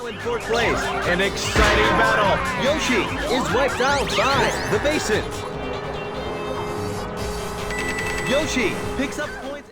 in fourth place. An exciting battle. Yoshi is wiped out by the Basin. Yoshi picks up points.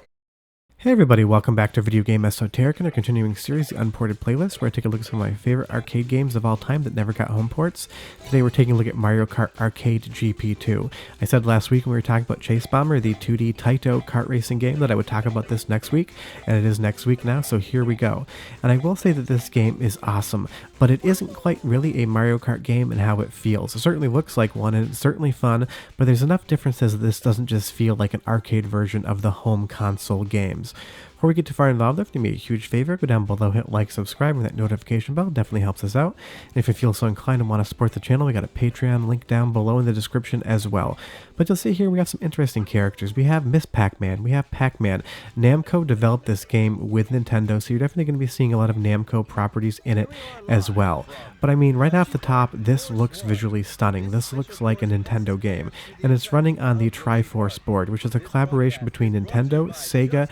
Hey everybody, welcome back to Video Game Esoteric and our continuing series, the Unported playlist, where I take a look at some of my favorite arcade games of all time that never got home ports. Today we're taking a look at Mario Kart Arcade GP 2. I said last week when we were talking about Chase Bomber, the 2D Taito kart racing game, that I would talk about this next week, and it is next week now, so here we go. And I will say that this game is awesome, but it isn't quite really a Mario Kart game in how it feels. It certainly looks like one, and it's certainly fun, but there's enough differences that this doesn't just feel like an arcade version of the home console games. Before we get too far involved, if you do me a huge favor, go down below, hit like, subscribe, and that notification bell definitely helps us out. And if you feel so inclined and want to support the channel, we got a Patreon link down below in the description as well. But you'll see here we have some interesting characters. We have Miss Pac-Man, we have Pac-Man. Namco developed this game with Nintendo, so you're definitely going to be seeing a lot of Namco properties in it as well. But I mean, right off the top, this looks visually stunning. This looks like a Nintendo game, and it's running on the Triforce board, which is a collaboration between Nintendo, Sega,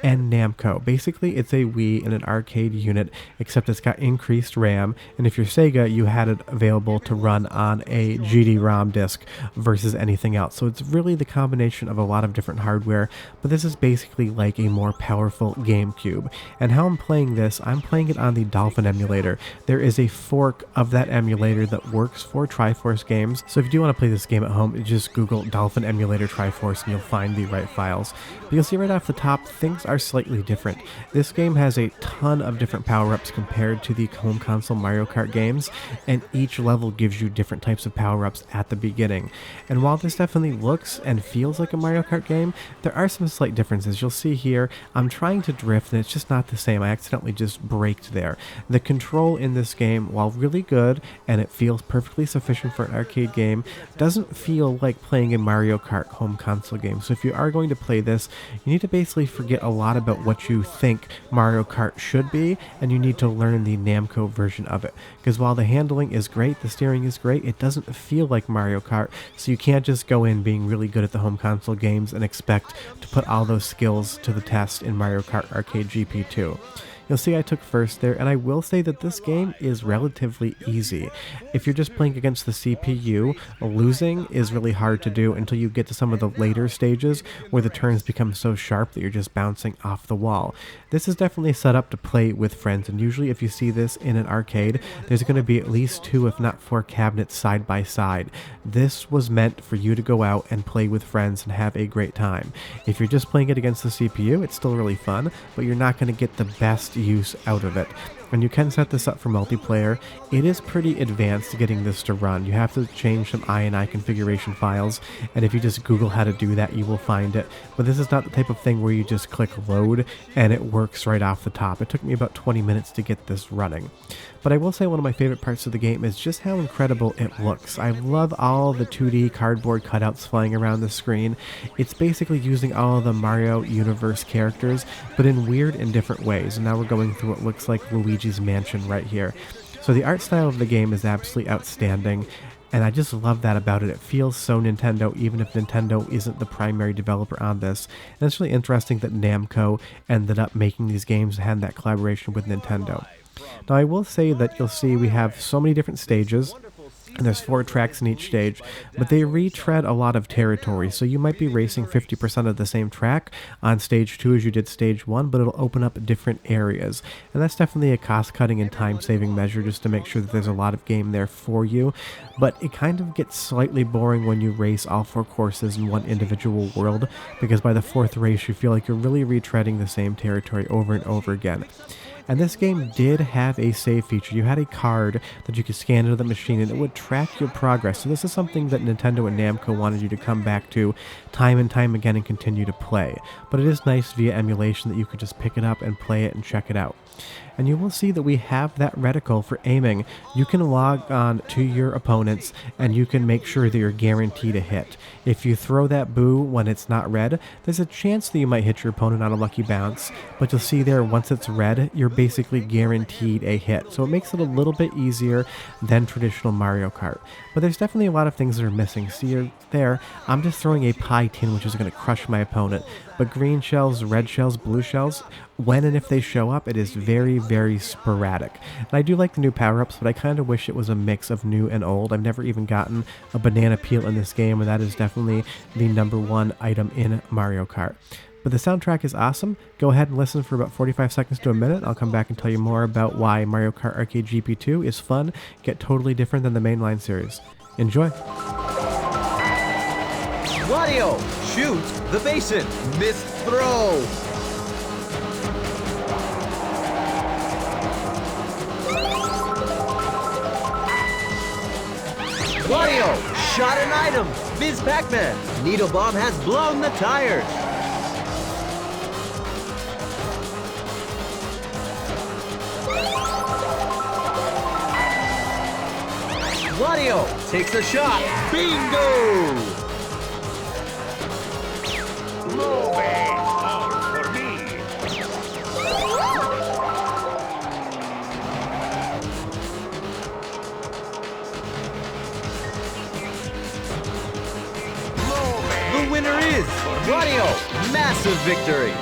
and Namco. Basically, it's a Wii in an arcade unit, except it's got increased RAM, and if you're Sega, you had it available to run on a GD-ROM disc versus anything else. So it's really the combination of a lot of different hardware, but this is basically like a more powerful GameCube. And how I'm playing this, I'm playing it on the Dolphin emulator. There is a fork of that emulator that works for Triforce games, so if you do want to play this game at home, just Google Dolphin emulator Triforce and you'll find the right files. But you'll see right off the top, things are slightly different. This game has a ton of different power-ups compared to the home console Mario Kart games, and each level gives you different types of power-ups at the beginning. And while this definitely looks and feels like a Mario Kart game, there are some slight differences. You'll see here, I'm trying to drift and it's just not the same. I accidentally just braked there. The control in this game, while really good and it feels perfectly sufficient for an arcade game, doesn't feel like playing a Mario Kart home console game. So if you are going to play this, you need to basically forget a lot about what you think Mario Kart should be, and you need to learn the Namco version of it. Because while the handling is great, the steering is great, it doesn't feel like Mario Kart, so you can't just go in being really good at the home console games and expect to put all those skills to the test in Mario Kart Arcade GP 2. You'll see I took first there, and I will say that this game is relatively easy. If you're just playing against the CPU, losing is really hard to do until you get to some of the later stages where the turns become so sharp that you're just bouncing off the wall. This is definitely set up to play with friends, and usually if you see this in an arcade, there's going to be at least 2 if not 4 cabinets side by side. This was meant for you to go out and play with friends and have a great time. If you're just playing it against the CPU, it's still really fun, but you're not going to get the best use out of it. And you can set this up for multiplayer. It is pretty advanced getting this to run. You have to change some INI configuration files, and if you just Google how to do that, you will find it. But this is not the type of thing where you just click load and it works right off the top. It took me about 20 minutes to get this running. But I will say one of my favorite parts of the game is just how incredible it looks. I love all the 2D cardboard cutouts flying around the screen. It's basically using all of the Mario Universe characters, but in weird and different ways. And now we're going through what looks like Luigi's Mansion right here. So the art style of the game is absolutely outstanding, and I just love that about it. It feels so Nintendo, even if Nintendo isn't the primary developer on this. And it's really interesting that Namco ended up making these games and had that collaboration with Nintendo. Now I will say that you'll see we have so many different stages, and there's 4 tracks in each stage, but they retread a lot of territory, so you might be racing 50% of the same track on stage 2 as you did stage 1, but it'll open up different areas. And that's definitely a cost-cutting and time-saving measure just to make sure that there's a lot of game there for you, but it kind of gets slightly boring when you race all 4 courses in one individual world, because by the 4th race you feel like you're really retreading the same territory over and over again. And this game did have a save feature. You had a card that you could scan into the machine and it would track your progress. So this is something that Nintendo and Namco wanted you to come back to time and time again and continue to play. But it is nice via emulation that you could just pick it up and play it and check it out. And you will see that we have that reticle for aiming. You can log on to your opponents and you can make sure that you're guaranteed a hit. If you throw that boo when it's not red, there's a chance that you might hit your opponent on a lucky bounce, but you'll see there once it's red, you're basically guaranteed a hit. So it makes it a little bit easier than traditional Mario Kart. But there's definitely a lot of things that are missing. See there, I'm just throwing a pie tin which is going to crush my opponent. But green shells, red shells, blue shells, when and if they show up, it is very, very sporadic. And I do like the new power-ups, but I kind of wish it was a mix of new and old. I've never even gotten a banana peel in this game, and that is definitely the #1 item in Mario Kart. But the soundtrack is awesome. Go ahead and listen for about 45 seconds to a minute. I'll come back and tell you more about why Mario Kart Arcade GP 2 is fun, yet totally different than the mainline series. Enjoy! Wario shoots the basin. Missed throw. Wario shot an item. Ms. Pac-Man. Needle Bomb has blown the tires. Wario takes a shot. Bingo! Moving all for me. The winner is Wario. Massive victory.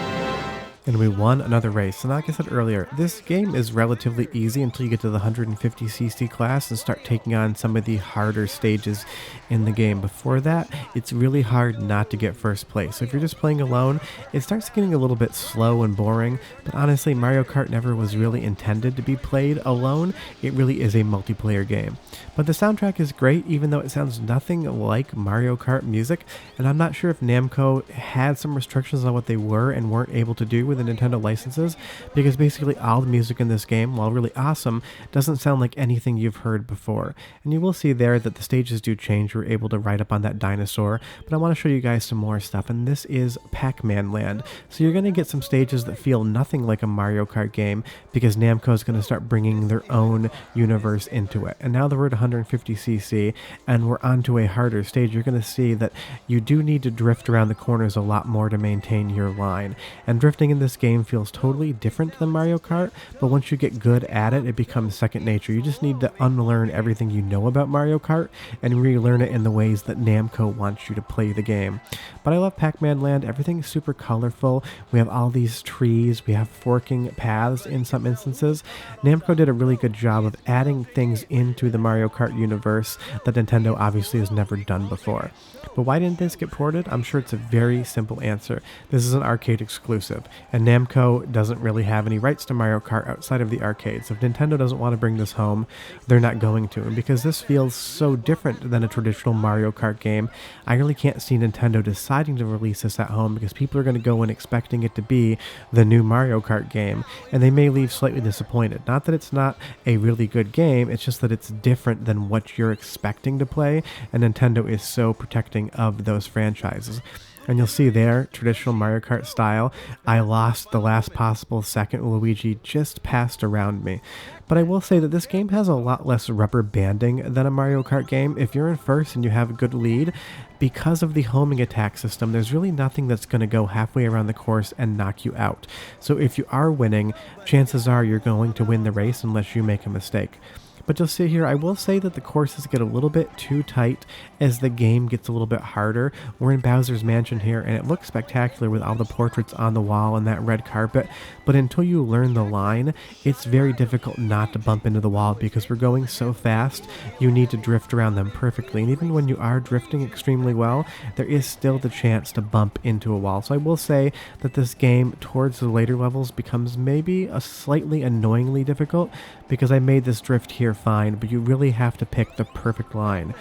And we won another race. And like I said earlier, this game is relatively easy until you get to the 150cc class and start taking on some of the harder stages in the game. Before that, it's really hard not to get first place. So if you're just playing alone, it starts getting a little bit slow and boring. But honestly, Mario Kart never was really intended to be played alone. It really is a multiplayer game. But the soundtrack is great, even though it sounds nothing like Mario Kart music. And I'm not sure if Namco had some restrictions on what they were and weren't able to do with the Nintendo licenses, because basically all the music in this game, while really awesome, doesn't sound like anything you've heard before. And you will see there that the stages do change. We're able to ride up on that dinosaur, but I want to show you guys some more stuff, and this is PacMan Land. So you're going to get some stages that feel nothing like a Mario Kart game, because Namco is going to start bringing their own universe into it. And now that we're at 150cc and we're onto a harder stage, you're going to see that you do need to drift around the corners a lot more to maintain your line. And drifting in this game feels totally different than Mario Kart, but once you get good at it, it becomes second nature. You just need to unlearn everything you know about Mario Kart and relearn it in the ways that Namco wants you to play the game. But I love PacMan Land. Everything's super colorful. We have all these trees. We have forking paths in some instances. Namco did a really good job of adding things into the Mario Kart universe that Nintendo obviously has never done before. But why didn't this get ported? I'm sure it's a very simple answer. This is an arcade exclusive, and Namco doesn't really have any rights to Mario Kart outside of the arcade. So if Nintendo doesn't want to bring this home, they're not going to. And because this feels so different than a traditional Mario Kart game, I really can't see Nintendo deciding to release this at home, because people are going to go in expecting it to be the new Mario Kart game, and they may leave slightly disappointed. Not that it's not a really good game, it's just that it's different than what you're expecting to play, and Nintendo is so protecting of those franchises. And you'll see there, traditional Mario Kart style, I lost the last possible second. Luigi just passed around me. But I will say that this game has a lot less rubber banding than a Mario Kart game. If you're in first and you have a good lead, because of the homing attack system, there's really nothing that's going to go halfway around the course and knock you out. So if you are winning, chances are you're going to win the race unless you make a mistake. But you'll see here, I will say that the courses get a little bit too tight as the game gets a little bit harder. We're in Bowser's Mansion here, and it looks spectacular with all the portraits on the wall and that red carpet. But until you learn the line, it's very difficult not to bump into the wall, because we're going so fast, you need to drift around them perfectly. And even when you are drifting extremely well, there is still the chance to bump into a wall. So I will say that this game, towards the later levels, becomes maybe a slightly annoyingly difficult, because I made this drift here fine, but you really have to pick the perfect line.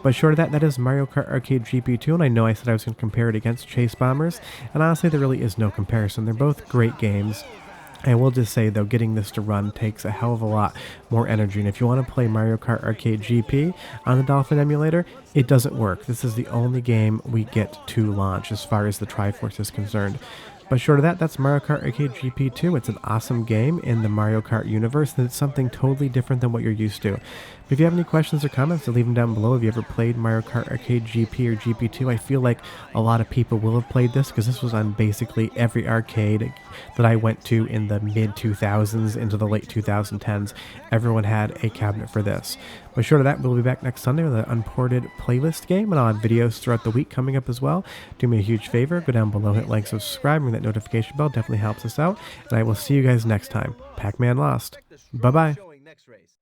But short of that, that is Mario Kart Arcade GP 2, and I know I said I was going to compare it against Chase Bombers, and honestly there really is no comparison. They're both great games. I will just say, though, getting this to run takes a hell of a lot more energy, and if you want to play Mario Kart Arcade GP on the Dolphin emulator, it doesn't work. This is the only game we get to launch as far as the Triforce is concerned. But short of that, that's Mario Kart Arcade GP 2. It's an awesome game in the Mario Kart universe, and it's something totally different than what you're used to. If you have any questions or comments, leave them down below. Have you ever played Mario Kart Arcade GP or GP2? I feel like a lot of people will have played this, because this was on basically every arcade that I went to in the mid-2000s into the late 2010s. Everyone had a cabinet for this. But short of that, we'll be back next Sunday with an Unported playlist game, and I'll have videos throughout the week coming up as well. Do me a huge favor, go down below, hit like, subscribe, ring that that notification bell definitely helps us out, and I will see you guys next time. PacMan lost. Bye-bye. Showing next race.